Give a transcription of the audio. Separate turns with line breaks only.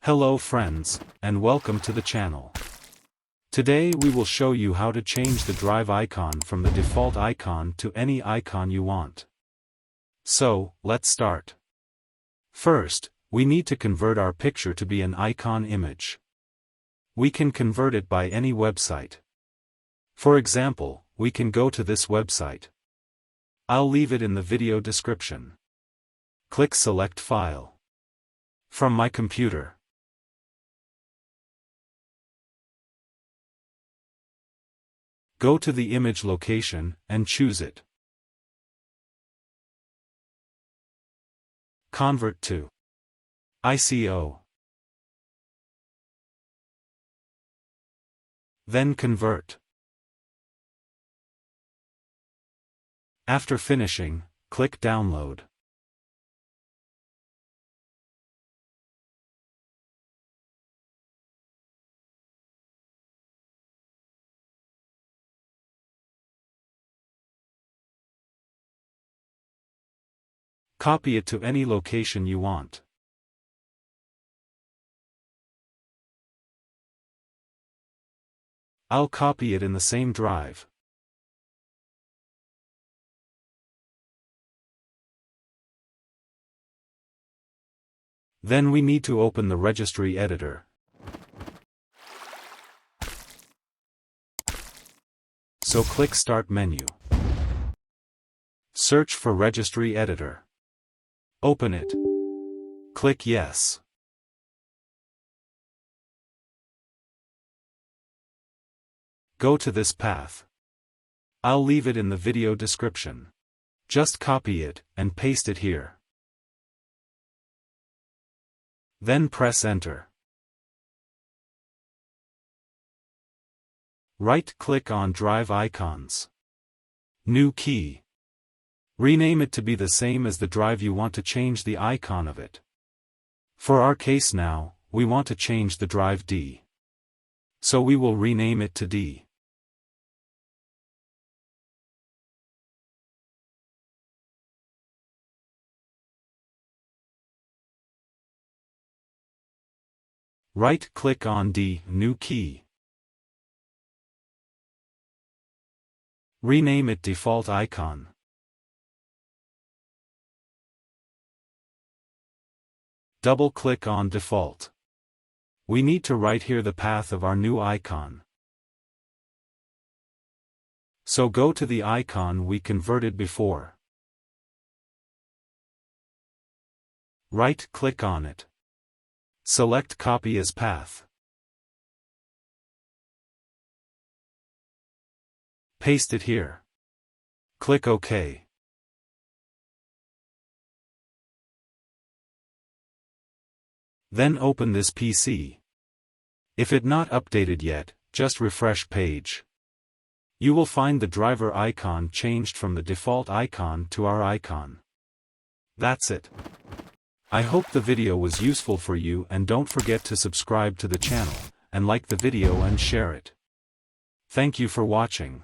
Hello friends, and welcome to the channel. Today we will show you how to change the drive icon from the default icon to any icon you want. So, let's start. First, we need to convert our picture to be an icon image. We can convert it by any website. For example, we can go to this website. I'll leave it in the video description. Click Select File. From my computer. Go to the image location, and choose it. Convert to ICO. Then convert. After finishing, click Download. Copy it to any location you want. I'll copy it in the same drive. Then we need to open the registry editor. So click Start menu. Search for Registry Editor. Open it. Click Yes. Go to this path. I'll leave it in the video description. Just copy it, and paste it here. Then press Enter. Right-click on Drive Icons. New key. Rename it to be the same as the drive you want to change the icon of it. For our case now, we want to change the drive D. So we will rename it to D. Right-click on D, New key. Rename it Default Icon. Double-click on Default. We need to write here the path of our new icon. So go to the icon we converted before. Right-click on it. Select Copy as Path. Paste it here. Click OK. Then open this PC. If it not updated yet, just refresh page. You will find the driver icon changed from the default icon to our icon. That's it. I hope the video was useful for you, and don't forget to subscribe to the channel, and like the video and share it. Thank you for watching.